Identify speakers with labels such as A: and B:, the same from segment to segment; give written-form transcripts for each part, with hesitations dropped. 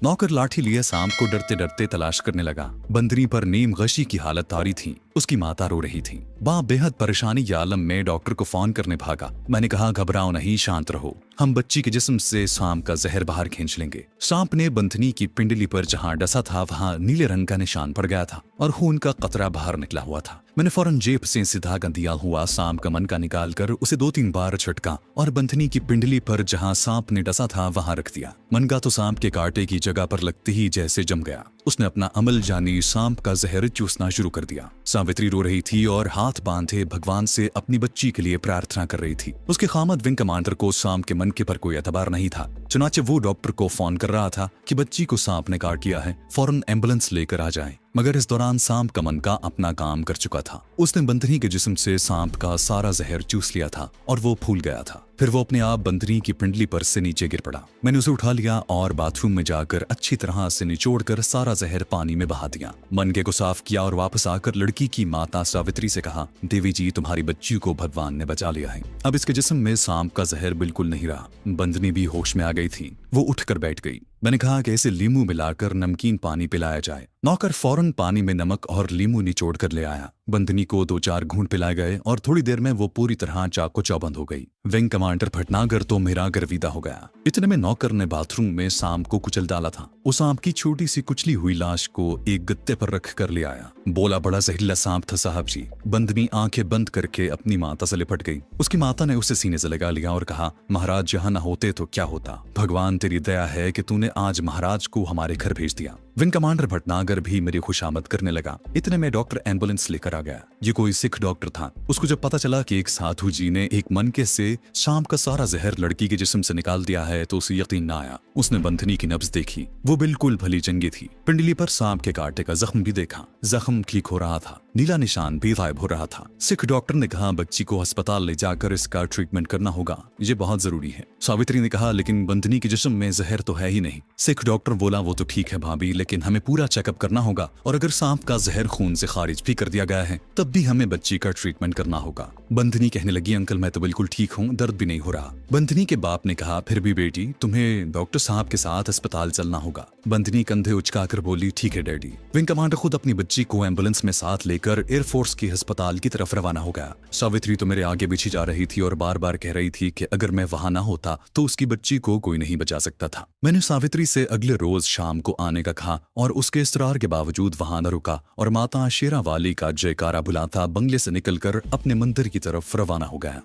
A: नौकर लाठी लिए सांप को डरते डरते तलाश करने लगा। बंदरी पर नीम गशी की हालत तारी थी। उसकी माता रो रही थी। बाप बेहद परेशानी के आलम में डॉक्टर को फोन करने भागा। मैंने कहा, घबराओ नहीं, शांत रहो, हम बच्ची के जिस्म से सांप का जहर बाहर खींच लेंगे। सांप ने बंधनी की पिंडली पर जहां डसा था वहां नीले रंग का निशान पड़ गया था और खून का कतरा बाहर निकला हुआ था। मैंने फौरन जेब से सीधा दिया हुआ सांप का मनका निकालकर उसे 2-3 बार झटका और बंधनी की पिंडली पर जहां सांप ने डसा था वहां रख दिया। मनका तो सांप के कांटे की जगह पर लगते ही जैसे जम गया। उसने अपना अमल जानी सांप का जहर चूसना शुरू कर दिया। सावित्री रो रही थी और हाथ बांधे भगवान से अपनी बच्ची के लिए प्रार्थना कर रही थी। उसके खामद विंग कमांडर को सांप के मनके पर कोई एतबार नहीं था। चुनाचे वो डॉक्टर को फोन कर रहा था कि बच्ची को सांप ने काट लिया है, फौरन एम्बुलेंस लेकर आ जाएं। मगर इस दौरान सांप का मनका अपना काम कर चुका था। उसने बंदनी के जिस्म से सांप का सारा जहर चूस लिया था और वो फूल गया था। फिर वो अपने आप बंदनी की पिंडली पर से नीचे गिर पड़ा। मैंने उसे उठा लिया और बाथरूम में जाकर अच्छी तरह से निचोड़कर सारा जहर पानी में बहा दिया। मनके को साफ किया और वापस आकर लड़की की माता सावित्री से कहा, देवी जी, तुम्हारी बच्ची को भगवान ने बचा लिया है। अब इसके जिस्म में सांप का जहर बिल्कुल नहीं रहा। बंदनी भी होश में आ गई थी। वो उठकर बैठ गई। मैंने कहा कि इसे लींबू मिलाकर नमकीन पानी पिलाया जाए। नौकर फौरन पानी में नमक और लींबू निचोड़ कर ले आया। बंदनी को 2-4 घूंट पिलाए गए और थोड़ी देर में वो पूरी तरह चाको चौबंद हो गई। विंग कमांडर भटनागर तो मेरा गर्विदा हो गया। इतने में नौकर ने बाथरूम में सांप को कुचल डाला था। उस सांप की छोटी सी कुचली हुई लाश को एक गत्ते पर रख कर ले आया। बोला, बड़ा जहरीला सांप था साहब जी। बंदनी आंखें बंद करके अपनी माता से लिपट गई। उसकी माता ने उसे सीने से लगा लिया और कहा, महाराज यहाँ न होते तो क्या होता, भगवान तेरी दया है कि तूने आज महाराज को हमारे घर भेज दिया। विंग कमांडर भटनागर भी मेरी खुशामद करने लगा। इतने में डॉक्टर एम्बुलेंस लेकर आ गया। ये कोई सिख डॉक्टर था। उसको जब पता चला कि एक साधु जी ने एक मनके से सांप का सारा जहर लड़की के जिस्म से निकाल दिया है तो उसे यकीन न आया। उसने बंधनी की नब्ज देखी, वो बिल्कुल भली चंगी थी। पिंडली पर सांप के कांटे का जख्म भी देखा। जख्म ठीक हो रहा था, नीला निशान भी गायब हो रहा था। सिख डॉक्टर ने कहा, बच्ची को अस्पताल ले जाकर इसका ट्रीटमेंट करना होगा, ये बहुत जरूरी है। सावित्री ने कहा, लेकिन बंधनी के जिस्म में जहर तो है ही नहीं। सिख डॉक्टर बोला, वो तो ठीक है भाभी, लेकिन हमें पूरा चेकअप करना होगा और अगर सांप का जहर खून से खारिज भी कर दिया गया है तब भी हमें बच्ची का ट्रीटमेंट करना होगा। बंधनी कहने लगी, अंकल मैं तो बिल्कुल ठीक हूँ, दर्द भी नहीं हो रहा। बंधनी के बाप ने कहा, फिर भी बेटी तुम्हें डॉक्टर साहब के साथ अस्पताल चलना होगा। बंधनी कंधे उचकाकर बोली, ठीक है डैडी। विंग कमांडर खुद अपनी बच्ची को एम्बुलेंस में साथ लेकर एयरफोर्स के अस्पताल की तरफ रवाना हो गया। सावित्री तो मेरे आगे पीछे जा रही थी और बार बार कह रही थी कि अगर मैं वहां ना होता तो उसकी बच्ची को कोई नहीं बचा सकता था। मैंने सावित्री से अगले रोज शाम को आने का कहा और उसके इसरार के बावजूद वहां न रुका और माता शेरावाली का जयकारा बुलाता बंगले से निकलकर अपने मंदिर की तरफ रवाना हो गया।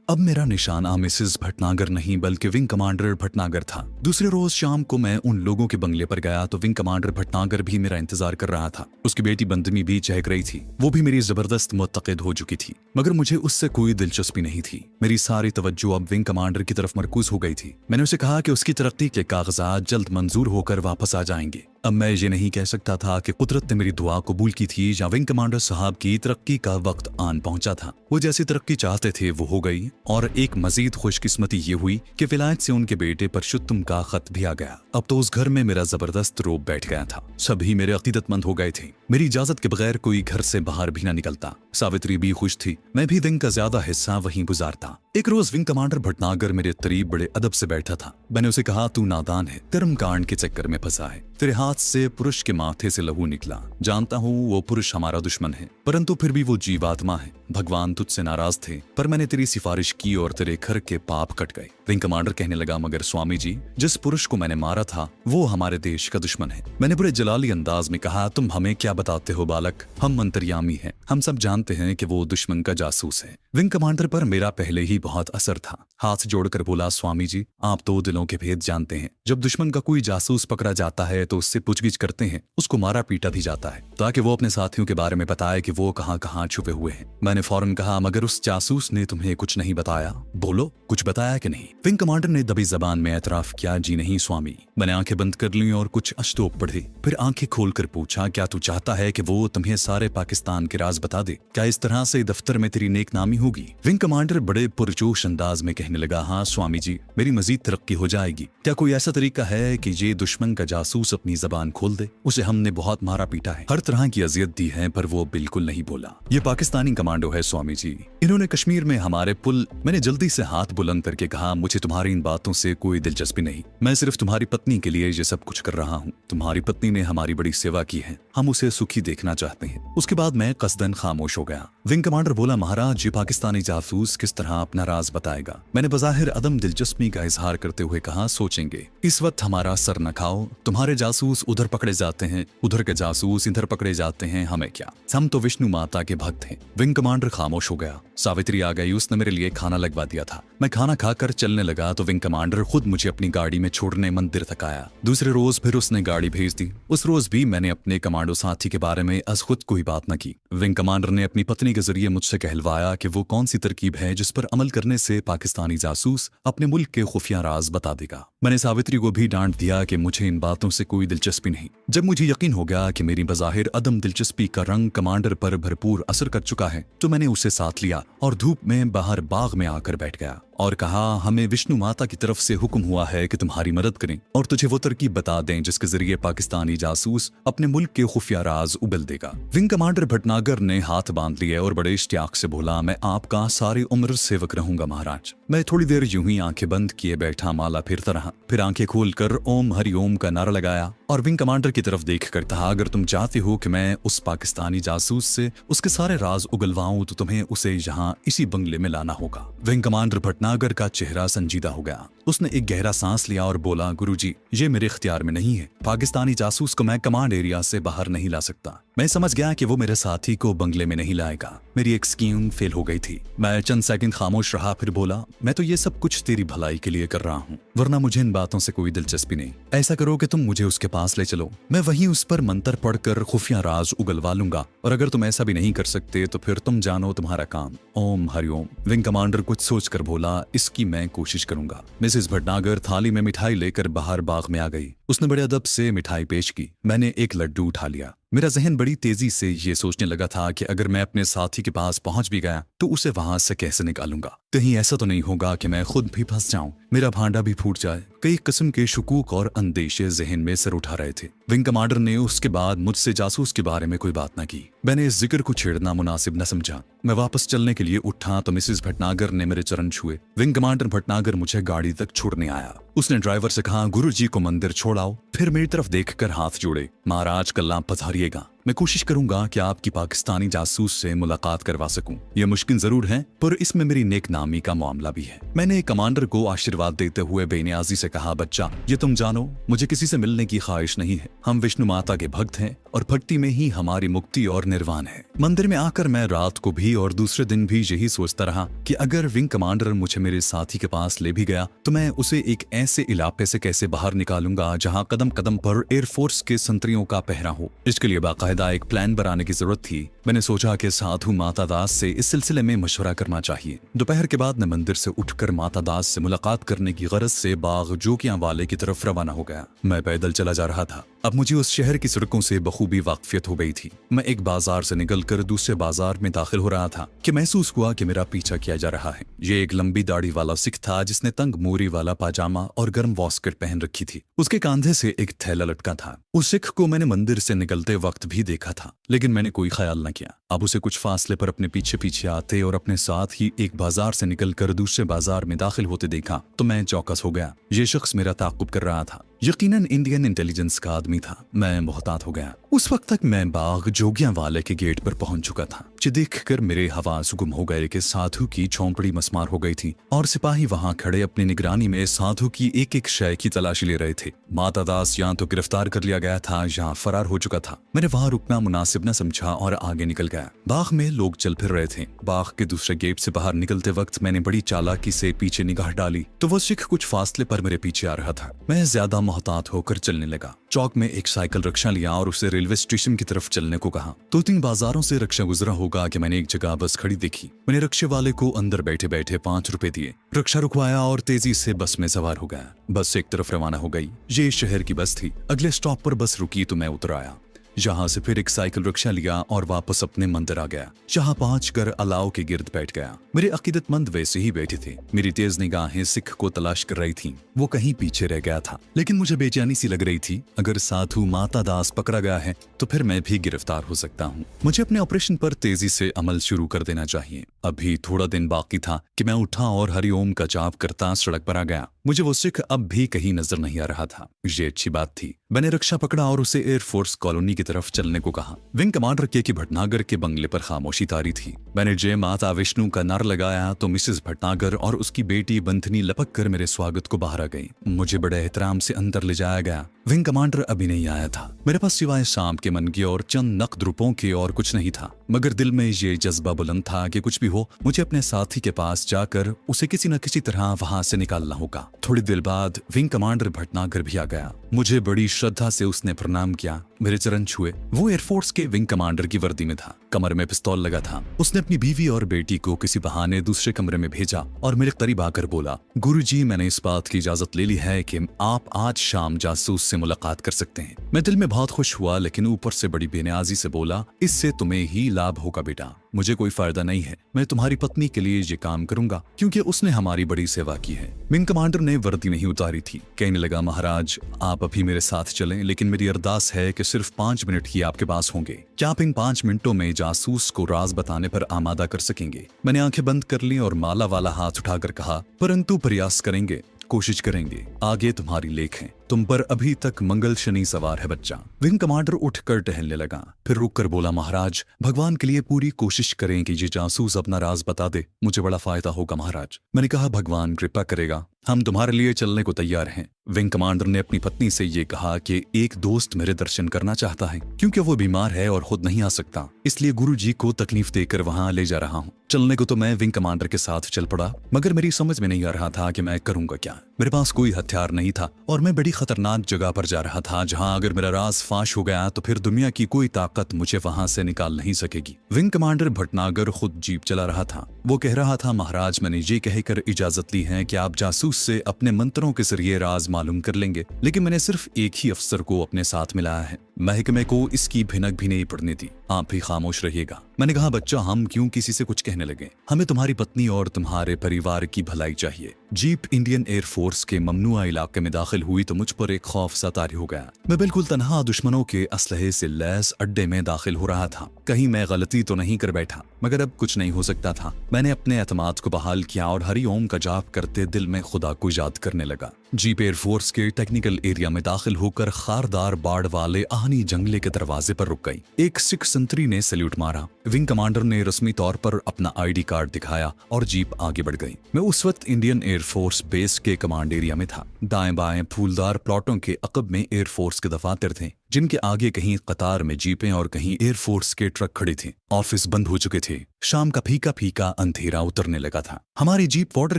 A: अब मेरा निशाना मिसेस भटनागर नहीं बल्कि विंग कमांडर भटनागर था। दूसरे रोज शाम को मैं उन लोगों के बंगले पर गया तो विंग कमांडर भटनागर भी मेरा इंतजार कर रहा था। उसकी बेटी बंदनी भी चहक रही थी। वो भी मेरी जबरदस्त मुत्तकिद हो चुकी थी, मगर मुझे उससे कोई दिलचस्पी नहीं थी। मेरी सारी तवज्जो अब विंग कमांडर की तरफ मरकूज हो गई थी। मैंने उसे कहा कि उसकी तरक्की के कागजात जल्द मंजूर होकर वापस आ जाएंगे। अब मैं ये नहीं कह सकता था कि कुदरत ने मेरी दुआ कबूल की थी या विंग कमांडर साहब की तरक्की का वक्त आन पहुंचा था। वो जैसी तरक्की चाहते थे वो हो गई और एक मजीद खुशकिस्मती ये हुई कि विलायत से उनके बेटे परशुत्तम का खत भी आ गया। अब तो उस घर में मेरा जबरदस्त रोब बैठ गया था। सभी मेरे अकीदतमंद हो गए थे। मेरी इजाजत के बगैर कोई घर से बाहर भी ना निकलता। सावित्री भी खुश थी। मैं भी दिन का ज्यादा हिस्सा वहीं गुजारता। एक रोज विंग कमांडर भटनागर मेरे करीब बड़े अदब से बैठा था। मैंने उसे कहा, तू नादान है, कर्म कांड के चक्कर में फंसा है। तेरे हाथ से पुरुष के माथे से लहू निकला। जानता हूँ वो पुरुष हमारा दुश्मन है, परंतु फिर भी वो जीवात्मा है। भगवान तुझसे नाराज थे, पर मैंने तेरी सिफारिश की और तेरे घर के पाप कट गए। विंग कमांडर कहने लगा, मगर स्वामी जी, जिस पुरुष को मैंने मारा था वो हमारे देश का दुश्मन है। मैंने बड़े जलाली अंदाज में कहा, तुम हमें क्या बताते हो बालक, हम अंतर्यामी हैं, हम सब जानते हैं कि वो दुश्मन का जासूस है। विंग कमांडर पर मेरा पहले ही बहुत असर था। हाथ जोड़कर बोला, स्वामी जी, आप तो दिलों के भेद जानते हैं। जब दुश्मन का कोई जासूस पकड़ा जाता है तो उससे पूछगिछ करते हैं, उसको मारा पीटा भी जाता है ताकि वो अपने साथियों के बारे में बताए कि वो कहाँ कहाँ छुपे हुए हैं। मैंने फौरन कहा, मगर उस जासूस ने तुम्हें कुछ नहीं बताया? बोलो, कुछ बताया कि नहीं? विंग कमांडर ने दबी जबान में एतराफ किया, जी नहीं स्वामी। मैंने आंखें बंद कर ली और कुछ अश्तोप पढ़े। फिर आंखें खोलकर पूछा, क्या तू चाहता है कि वो तुम्हें सारे पाकिस्तान के राज बता दे? क्या इस तरह से दफ्तर में तेरी नेक नामी होगी? विंग कमांडर बड़े पुरजोश अंदाज में कहने लगा, हाँ स्वामी जी, मेरी मजीद तरक्की हो जाएगी। क्या कोई ऐसा तरीका है कि ये दुश्मन का जासूस अपनी जबान खोल दे? उसे हमने बहुत मारा पीटा है, हर तरह की अजियत दी है, पर वो बिल्कुल नहीं बोला। ये पाकिस्तानी कमांडो है स्वामी जी, इन्होंने कश्मीर में हमारे पुल। मैंने जल्दी से हाथ बुलंद करके कहा, मुझे तुम्हारी इन बातों से कोई दिलचस्पी नहीं। मैं सिर्फ तुम्हारी पत्नी के लिए ये सब कुछ कर रहा हूँ। तुम्हारी पत्नी ने हमारी बड़ी सेवा की है, हम उसे सुखी देखना चाहते हैं। उसके बाद मैं कसदन खामोश हो गया। विंग कमांडर बोला, महाराज, ये पाकिस्तानी जासूस किस तरह अपना राज बताएगा? मैंने बज़ाहिर अदम दिलचस्पी का इजहार करते हुए कहा, सोचेंगे। इस वक्त हमारा सर न खाओ। तुम्हारे जासूस उधर पकड़े जाते हैं, उधर के जासूस इधर पकड़े जाते हैं, हमें क्या? हम तो विष्णु माता के भक्त हैं। विंग कमांडर खामोश हो गया। सावित्री आ गई, उसने मेरे लिए खाना लगवा दिया था। मैं खाना खाकर चलने लगा तो विंग कमांडर खुद मुझे अपनी गाड़ी में छोड़ने मंदिर तक आया। दूसरे रोज फिर उसने गाड़ी भेज दी। उस रोज भी मैंने अपने कमांडो साथी के बारे में अज खुद कोई बात न की। विंग कमांडर ने अपनी पत्नी के जरिए मुझसे कहलवाया कि वो कौन सी तरकीब है जिस पर अमल करने से पाकिस्तानी जासूस अपने मुल्क के खुफिया राज बता देगा। मैंने सावित्री को भी डांट दिया कि मुझे इन बातों से कोई दिलचस्पी नहीं। जब मुझे यकीन हो गया कि मेरी बज़ाहिर अदम दिलचस्पी का रंग कमांडर पर भरपूर असर कर चुका है तो मैंने उसे साथ लिया और धूप में बाहर बाग में आकर बैठ गया और कहा, हमें विष्णु माता की तरफ से हुक्म हुआ है कि तुम्हारी मदद करें और तुझे वो तरकीब बता दें जिसके जरिए पाकिस्तानी जासूस अपने मुल्क के खुफिया राज उगल देगा। विंग कमांडर भटनागर ने हाथ बांध लिए और बड़े इश्तियाक से बोला, मैं आपका सारी उम्र सेवक रहूंगा महाराज। मैं थोड़ी देर यूं ही आंखें बंद किए बैठा माला फिरता रहा, फिर आंखें खोलकर ओम हरि ओम का नारा लगाया और विंग कमांडर की तरफ देख कर कहा, अगर तुम चाहते हो कि मैं उस पाकिस्तानी जासूस से उसके सारे राज उगलवाऊं तो तुम्हें उसे यहाँ इसी बंगले में लाना होगा। विंग कमांडर भटनागर का चेहरा संजीदा हो गया। उसने एक गहरा सांस लिया और बोला, गुरुजी, ये मेरे इख्तियार में नहीं है। पाकिस्तानी जासूस को मैं कमांड एरिया से बाहर नहीं ला सकता। मैं समझ गया कि वो मेरे साथी को बंगले में नहीं लाएगा। मेरी एक स्कीम फेल हो गई थी। मैं चंद सेकंड खामोश रहा, फिर बोला, मैं तो ये सब कुछ तेरी भलाई के लिए कर रहा हूँ, वरना मुझे इन बातों से कोई दिलचस्पी नहीं। ऐसा करो कि तुम मुझे उसके पास ले चलो, मैं वहीं उस पर मंत्र पढ़कर खुफिया राज उगलवा लूंगा। और अगर तुम ऐसा भी नहीं कर सकते तो फिर तुम जानो तुम्हारा काम। ओम हरिओम। विंग कमांडर कुछ सोचकर बोला, इसकी मैं कोशिश करूंगा। मिसेस भटनागर थाली में मिठाई लेकर बाहर बाग में आ गई। उसने बड़े अदब से मिठाई पेश की। मैंने एक लड्डू उठा लिया। मेरा जहन बड़ी तेजी से ये सोचने लगा था कि अगर मैं अपने साथी के पास पहुंच भी गया तो उसे वहां से कैसे निकालूंगा। कहीं ऐसा तो नहीं होगा कि मैं खुद भी फंस जाऊं, मेरा भांडा भी फूट जाए। कई किस्म के शुकूक और अंदेशे जहन में सर उठा रहे थे। विंग कमांडर ने उसके बाद मुझसे जासूस के बारे में कोई बात न की। मैंने इस जिक्र को छेड़ना मुनासिब न समझा। मैं वापस चलने के लिए उठा तो मिसेस भटनागर ने मेरे चरण छुए। विंग कमांडर भटनागर मुझे गाड़ी तक छोड़ने आया। उसने ड्राइवर से कहा, गुरुजी को मंदिर छोड़ाओ। फिर मेरी तरफ देखकर हाथ जोड़े, महाराज कल आप पधारिएगा। मैं कोशिश करूंगा कि आपकी पाकिस्तानी जासूस से मुलाकात करवा सकूं। यह मुश्किल जरूर है पर इसमें मेरी नेकनामी का मामला भी है। मैंने कमांडर को आशीर्वाद देते हुए बेनियाजी से कहा, बच्चा, ये तुम जानो, मुझे किसी से मिलने की ख्वाहिश नहीं है। हम विष्णु माता के भक्त हैं और भक्ति में ही हमारी मुक्ति और निर्वाण है। मंदिर में आकर मैं रात को भी और दूसरे दिन भी यही सोचता रहा कि अगर विंग कमांडर मुझे मेरे साथी के पास ले भी गया तो मैं उसे एक ऐसे इलाके से कैसे बाहर निकालूंगा जहां कदम कदम पर एयरफोर्स के संतरियों का पहरा हो। इसके लिए बाकायदा एक प्लान बनाने की जरूरत थी। मैंने सोचा कि साधु माता दास से इस सिलसिले में मशवरा करना चाहिए। दोपहर के बाद मैं मंदिर से उठकर माता दास से मुलाकात करने की गरज से बाग जोकियां वाले की तरफ रवाना हो गया। मैं पैदल चला जा रहा था। अब मुझे उस शहर की सड़कों से बखूबी वाकफियत हो गई थी। मैं एक बाजार से निकलकर दूसरे बाजार में दाखिल हो रहा था कि महसूस हुआ कि मेरा पीछा किया जा रहा है। ये एक लंबी दाढ़ी वाला सिख था जिसने तंग मोरी वाला पाजामा और गर्म वॉस्कट पहन रखी थी। उसके कंधे से एक थैला लटका था। उस सिख को मैंने मंदिर से निकलते वक्त भी देखा था, लेकिन मैंने कोई ख्याल न किया। अब उसे कुछ फासले पर अपने पीछे पीछे आते और अपने साथ ही एक बाजार से निकलकर दूसरे बाजार में दाखिल होते देखा तो मैं चौकस हो गया। ये शख्स मेरा ताक़ुब कर रहा था। यकीनन इंडियन इंटेलिजेंस का आदमी था। मैं मोहतात हो गया। उस वक्त तक मैं बाग जोगियां वाले के गेट पर पहुंच चुका था। देखकर मेरे हवास गुम हो गए कि साधु की झोंपड़ी मसमार हो गई थी और सिपाही वहां खड़े अपनी निगरानी में साधु की एक एक शय की तलाशी ले रहे थे। माता दास यहाँ तो गिरफ्तार कर लिया गया था, यहाँ फरार हो चुका था। मैंने वहां रुकना मुनासिब न समझा और आगे निकल गया। बाग में लोग चल फिर रहे थे। बाग के दूसरे गेट से बाहर निकलते वक्त मैंने बड़ी चालाकी से पीछे निगाह डाली तो वो सिख कुछ फासले पर मेरे पीछे आ रहा था। मैं ज्यादा मोहतात होकर चलने लगा। चौक में एक साइकिल रिक्शा लिया और उसे रेलवे स्टेशन की तरफ चलने को कहा। 2-3 बाजारों से रिक्शा गुजरा होगा कि मैंने एक जगह बस खड़ी देखी। मैंने रिक्शे वाले को अंदर बैठे बैठे 5 रुपए दिए। रिक्शा रुकवाया और तेजी से बस में सवार हो गया। बस एक तरफ रवाना हो गई। ये शहर की बस थी। अगले स्टॉप पर बस रुकी तो मैं उतर आया। जहाँ से फिर एक साइकिल रिक्शा लिया और वापस अपने मंदिर आ गया, जहाँ पहुंच कर अलाव के गिर्द बैठ गया। मेरे अकीदतमंद वैसे ही बैठे थे। मेरी तेज निगाहें सिख को तलाश कर रही थीं। वो कहीं पीछे रह गया था, लेकिन मुझे बेचैनी सी लग रही थी। अगर साधु माता दास पकड़ा गया है तो फिर मैं भी गिरफ्तार हो सकता हूँ। मुझे अपने ऑपरेशन पर तेजी से अमल शुरू कर देना चाहिए। अभी थोड़ा दिन बाकी था कि मैं उठा और हरिओम का जाप करता सड़क पर आ गया। मुझे वो सिख अब भी कहीं नजर नहीं आ रहा था। ये अच्छी बात थी। मैंने रिक्शा पकड़ा और उसे एयरफोर्स कॉलोनी की तरफ चलने को कहा। विंग कमांडर के भटनागर के बंगले पर खामोशी तारी थी। मैंने जय माता विष्णु का नारा लगाया तो मिसेस भटनागर और उसकी बेटी बंधनी लपक कर मेरे स्वागत को बाहर आ गई। मुझे बड़े एहतराम से अंदर ले जाया गया। विंग कमांडर अभी नहीं आया था। मेरे पास सिवाय शाम के मन के और चंद नकद रुपयों के और कुछ नहीं था, मगर दिल में ये जज्बा बुलंद था कि कुछ भी हो मुझे अपने साथी के पास जाकर उसे किसी न किसी तरह वहां से निकालना होगा। थोड़ी देर बाद विंग कमांडर भटनागर भी आ गया। मुझे बड़ी श्रद्धा से उसने प्रणाम किया, मेरे चरण छुए। वो एयरफोर्स के विंग कमांडर की वर्दी में था, कमर में पिस्तौल लगा था। उसने अपनी बीवी और बेटी को किसी बहाने दूसरे कमरे में भेजा और मेरे करीब आकर बोला, गुरुजी, मैंने इस बात की इजाजत ले ली है कि आप आज शाम जासूस से मुलाकात कर सकते हैं। मैं दिल में बहुत खुश हुआ, लेकिन ऊपर से बड़ी बेनियाजी से बोला, इससे तुम्हें ही लाभ होगा बेटा, मुझे कोई फायदा नहीं है। मैं तुम्हारी पत्नी के लिए ये काम करूंगा क्योंकि उसने हमारी बड़ी सेवा की है। विंग कमांडर ने वर्दी नहीं उतारी थी। कहने लगा, महाराज आप अभी मेरे साथ चलें, लेकिन मेरी अरदास है कि सिर्फ 5 मिनट ही आपके पास होंगे। क्या आप इन 5 मिनटों में जासूस को राज बताने पर आमादा कर सकेंगे? मैंने आंखें बंद कर ली और माला वाला हाथ उठाकर कहा, परंतु प्रयास करेंगे, कोशिश करेंगे, आगे तुम्हारी लेख है, तुम पर अभी तक मंगल शनि सवार है बच्चा। विंग कमांडर उठकर टहलने लगा, फिर रुककर बोला, महाराज भगवान के लिए पूरी कोशिश करें कि ये जासूस अपना राज बता दे, मुझे बड़ा फायदा होगा महाराज। मैंने कहा, भगवान कृपा करेगा, हम तुम्हारे लिए चलने को तैयार हैं। विंग कमांडर ने अपनी पत्नी से ये कहा कि एक दोस्त मेरे दर्शन करना चाहता है क्योंकि वो बीमार है और खुद नहीं आ सकता, इसलिए गुरुजी को तकलीफ देकर वहां ले जा रहा हूँ। चलने को तो मैं विंग कमांडर के साथ चल पड़ा, मगर मेरी समझ में नहीं आ रहा था कि मैं करूंगा क्या। मेरे पास कोई हथियार नहीं था और मैं बड़ी खतरनाक जगह पर जा रहा था जहां अगर मेरा राज फाश हो गया तो फिर दुनिया की कोई ताकत मुझे वहां से निकाल नहीं सकेगी। विंग कमांडर भटनागर खुद जीप चला रहा था। वो कह रहा था, महाराज मैंने ये कहकर इजाजत ली है कि आप जासूस से अपने मंत्रों के जरिए राज मालूम कर लेंगे, लेकिन मैंने सिर्फ एक ही अफसर को अपने साथ मिलाया है। महकमे को इसकी भिनक भी नहीं पड़नी थी। आप भी खामोश रहिएगा। मैंने कहा, बच्चा हम क्यों किसी से कुछ कहने लगे, हमें तुम्हारी पत्नी और तुम्हारे परिवार की भलाई चाहिए। जीप इंडियन एयरफोर्स के ममनुआ इलाके में दाखिल हुई तो मुझ पर एक खौफ सा तारी हो गया। मैं बिल्कुल तन्हा दुश्मनों के असलहे से लैस अड्डे में दाखिल हो रहा था। कहीं मैं गलती तो नहीं कर बैठा, मगर अब कुछ नहीं हो सकता था। मैंने अपने एतमाद को बहाल किया और हरि ओम का जाप करते दिल में खुदा को याद करने लगा। जीप एयरफोर्स के टेक्निकल एरिया में दाखिल होकर खारदार बाड़ वाले आहनी जंगले के दरवाजे पर रुक गई। एक सिख संतरी ने सैल्यूट मारा। विंग कमांडर ने रस्मी तौर पर अपना आईडी कार्ड दिखाया और जीप आगे बढ़ गई। मैं उस वक्त इंडियन एयरफोर्स बेस के कमांड एरिया में था। दाएं बाएं फूलदार प्लॉटों के अकब में एयरफोर्स के दफातर थे, जिनके आगे कहीं कतार में जीपें और कहीं एयरफोर्स के ट्रक खड़े थे। ऑफिस बंद हो चुके थे। शाम का फीका फीका अंधेरा उतरने लगा था। हमारी जीप वाटर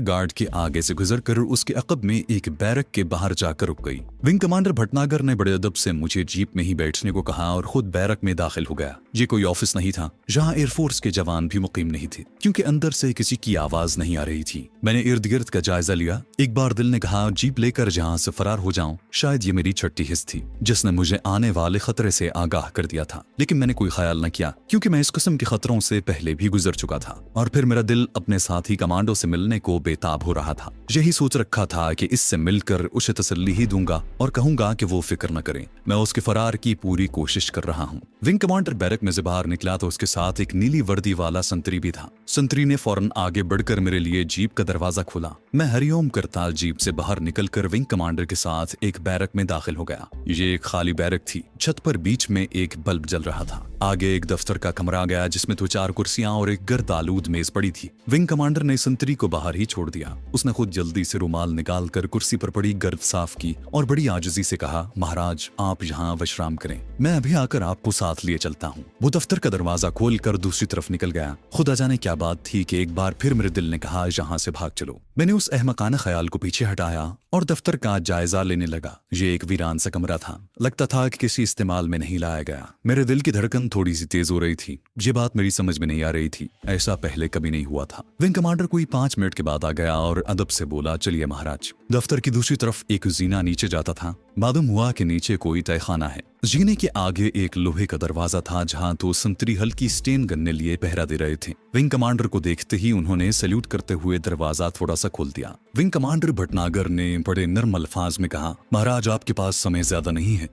A: गार्ड के आगे से गुजरकर उसके अकब में एक बैरक के बाहर जाकर रुक गई। विंग कमांडर भटनागर ने बड़े अदब से मुझे जीप में ही बैठने को कहा और खुद बैरक में दाखिल हो गया। ये कोई ऑफिस नहीं था जहां एयरफोर्स के जवान भी मुकीम नहीं थे, क्योंकि अंदर से किसी की आवाज नहीं आ रही थी। मैंने इर्द गिर्द का जायजा लिया। एक बार दिल ने कहा, जीप लेकर जहां से फरार हो जाऊं। शायद ये मेरी छठी हिस्स थी जिसने मुझे आने वाले खतरे से आगाह कर दिया था, लेकिन मैंने कोई ख्याल न किया क्योंकि मैं इस किस्म के खतरों से पहले भी गुजर चुका था। और फिर मेरा दिल अपने साथी कमांडो से मिलने को बेताब हो रहा था। यही सोच रखा था कि इससे मिलकर उसे तसल्ली ही दूंगा और कहूंगा कि वो फिक्र न करे, मैं उसके फरार की पूरी कोशिश कर रहा हूँ। विंग कमांडर बैरक में से बाहर निकला तो उसके साथ एक नीली वर्दी वाला संतरी भी था। संतरी ने फौरन आगे बढ़कर मेरे लिए जीप का दरवाजा खोला। मैं हरिओम करताल जीप से बाहर निकलकर विंग कमांडर के साथ एक बैरक में दाखिल हो गया। ये एक खाली बैरक थी। छत पर बीच में एक बल्ब जल रहा था। आगे एक दफ्तर का कमरा आ गया जिसमें 2-4 कुर्सियां और एक गर्द आलूद मेज पड़ी थी। विंग कमांडर ने संतरी को बाहर ही छोड़ दिया। उसने खुद जल्दी से रुमाल निकालकर कुर्सी पर पड़ी गर्द साफ की और बड़ी आजिजी से कहा, महाराज आप यहाँ विश्राम करें, मैं अभी आकर आपको साथ लिए चलता हूँ। वो दफ्तर का दरवाजा खोलकर दूसरी तरफ निकल गया। खुदा जाने क्या बात थी कि एक बार फिर मेरे दिल ने कहा, यहाँ से भाग चलो। मैंने उस अहमकाना ख्याल को पीछे हटाया और दफ्तर का जायजा लेने लगा। ये एक वीरान सा कमरा था। लगता था कि किसी इस्तेमाल में नहीं लाया गया। मेरे दिल की धड़कन थोड़ी सी तेज हो रही थी। ये बात मेरी समझ में नहीं आ रही थी, ऐसा पहले कभी नहीं हुआ था। विंग कमांडर कोई 5 मिनट के बाद आ गया और अदब से बोला, चलिए महाराज। दफ्तर की दूसरी तरफ एक जीना नीचे जाता था। मालूम हुआ कि नीचे कोई तहखाना है। जीने के आगे एक लोहे का दरवाजा था जहां 2 संतरी हल्की स्टेन गन लिए पहरा दे रहे थे। विंग कमांडर को देखते ही उन्होंने सैल्यूट करते हुए दरवाजा थोड़ा सा खोल दिया। विंग कमांडर भटनागर ने बड़े नर्म अल्फाज में कहा, महाराज आपके पास समय ज्यादा नहीं है,